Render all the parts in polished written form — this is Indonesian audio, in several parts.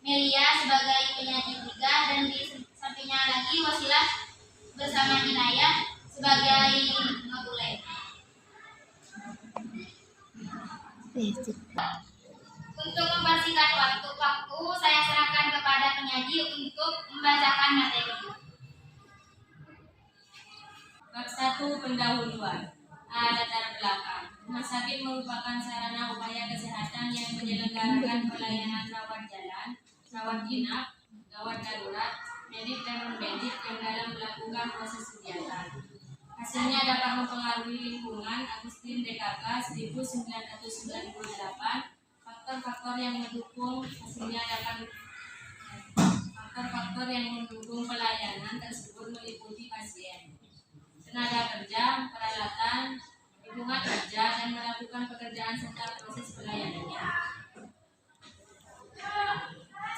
Melia sebagai penyanyi 3, dan di sampingnya lagi Wasilah bersama Inayah sebagai notule. Untuk membersihkan waktu, saya serahkan kepada penyaji untuk membacakan materi. Bab 1 pendahuluan. Latar belakang. Rumah sakit merupakan sarana upaya kesehatan yang menyelenggarakan pelayanan rawat jalan, rawat inap, gawat darurat, medik dan non-medik yang dalam melakukan proses kegiatan. Hasilnya dapat mempengaruhi lingkungan. Agustin DKK 1998. Faktor-faktor yang mendukung pelayanan tersebut meliputi pasien, tenaga kerja, peralatan, lingkungan kerja, dan melakukan pekerjaan serta proses pelayanannya.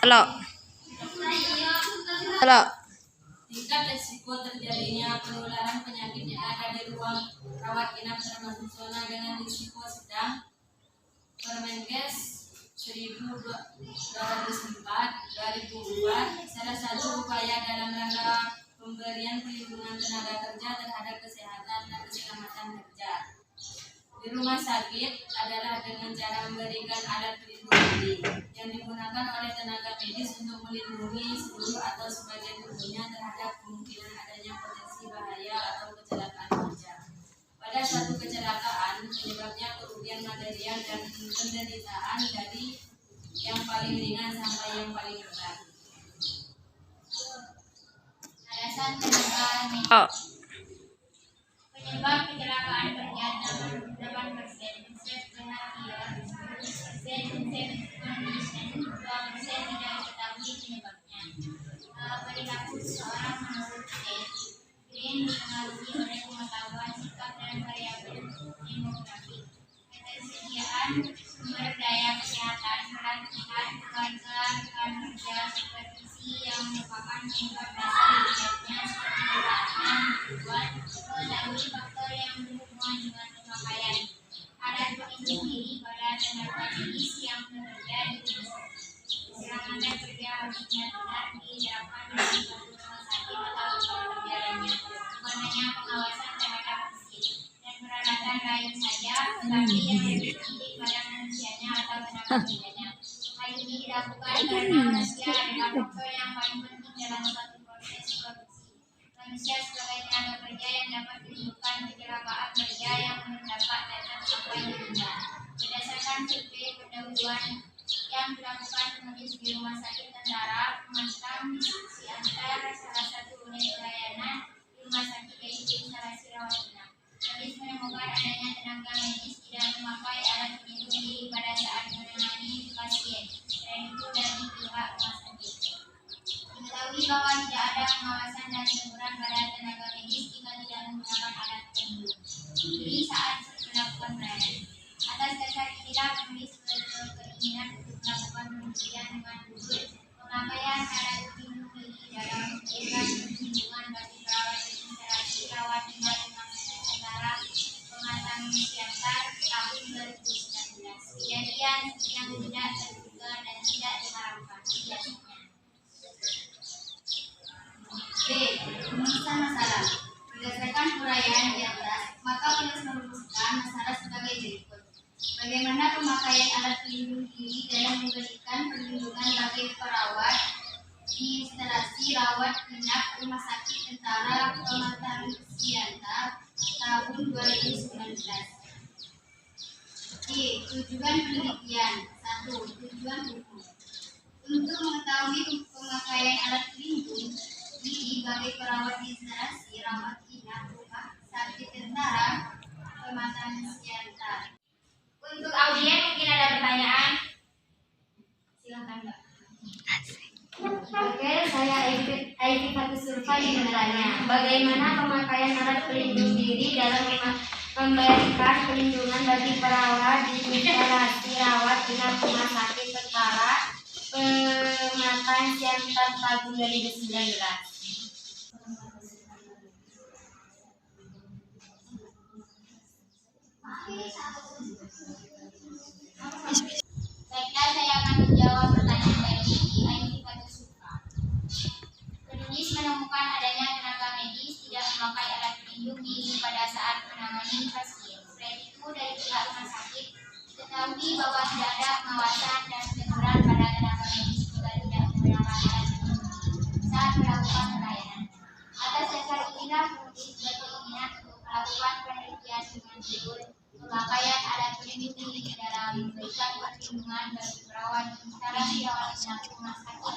Halo. Tingkat risiko terjadinya penularan penyakit yang ada di ruang rawat inap termasuk zona dengan risiko sedang. Permenkes 1204/2004 salah satu upaya dalam rangka pemberian perlindungan tenaga kerja terhadap kesehatan dan keselamatan kerja di rumah sakit adalah dengan cara memberikan alat pelindung diri yang digunakan oleh tenaga medis untuk melindungi seluruh atau sebagian tubuhnya terhadap kemungkinan adanya potensi bahaya atau kecelakaan kerja. Pada suatu kecelakaan, penyebabnya kerugian material dan penderitaan dari yang paling ringan sampai yang paling berat. Alasan penyebab kecelakaan kerja 8%, pengertian 10%, condition 2% tidak diketahui penyebabnya. Perilaku seseorang menurut Green dipengaruhi oleh pengetahuan, sikap, dan variabel demografi. Ketersediaan sumber daya kesehatan, pelatihan, keluarga, rekan kerja, supervisi yang merupakan penyebab dasar terjadinya seperti kecelakaan tujuan, mengetahui faktor yang berhubungan dengan pemakaian alat pelindung diri pada tenaga medis yang bekerja di rumah sakit. Keselamatan kerja harus benar-benar diterapkan dalam suatu rumah sakit atau tempat kerja lainnya, bukan hanya pengawasan terhadap mesin dan peralatan lain saja, tetapi yang lebih penting pada manusianya atau tenaga kerjanya. Hal ini dilakukan karena manusia adalah faktor yang paling penting dalam suatu proses produksi. Manusia sebagai tenaga kerja yang dapat menimbulkan kecelakaan kerja yang mendapat datang sampai dirinya. Berdasarkan survei pendahuluan yang dilakukan penulis di Rumah Sakit Tentara, memantau diskusi antara salah satu unit pelayanan di rumah sakit yaitu instalasi rawat inap. Penulis menemukan adanya tenaga medis tidak memakai alat pelindung diri pada saat menangani pasien, dan itu dari pihak rumah sakit. Diketahui bahwa tidak ada pengawasan dan teguran pada tenaga medis jika tidak menggunakan alat pelindung diri saat melakukan pelayanan. Atas dasar inilah penulis berkeinginan untuk melakukan penelitian dengan judul Pemakaian Alat Pelindung Diri dalam Memberikan Perlindungan bagi Perawat di Instalasi Rawat Inap Rumah Sakit Tentara Pengatan Siantar tahun 2019. Kejadian yang tidak terduga dan tidak diharapkan biasanya. B. Penulisan masalah. Berdasarkan uraian di atas, maka penulis merumuskan masalah sebagai berikut. Bagaimana pemakaian alat pelindung diri dalam memberikan perlindungan bagi perawat di instalasi rawat inap Rumah Sakit Tentara Pengatan Siantar tahun 2019. Tujuan penelitian. 1. Tujuan hukum. Untuk mengetahui pemakaian alat pelindung diri bagi perawat di instalasi rawat inap Rumah Sakit Tentara Pengatan Siantar. Untuk audien mungkin ada pertanyaan? Silakan, Mbak. Oke, saya Aiti Fatus Surfa yang bertanya, bagaimana pemakaian alat pelindung diri dalam memberikan perlindungan bagi perawat di instalasi rawat inap Rumah Sakit Tentara Pengatan Siantar tahun 2019. Baiklah, saya akan menjawab pertanyaan dari anak rumah sakit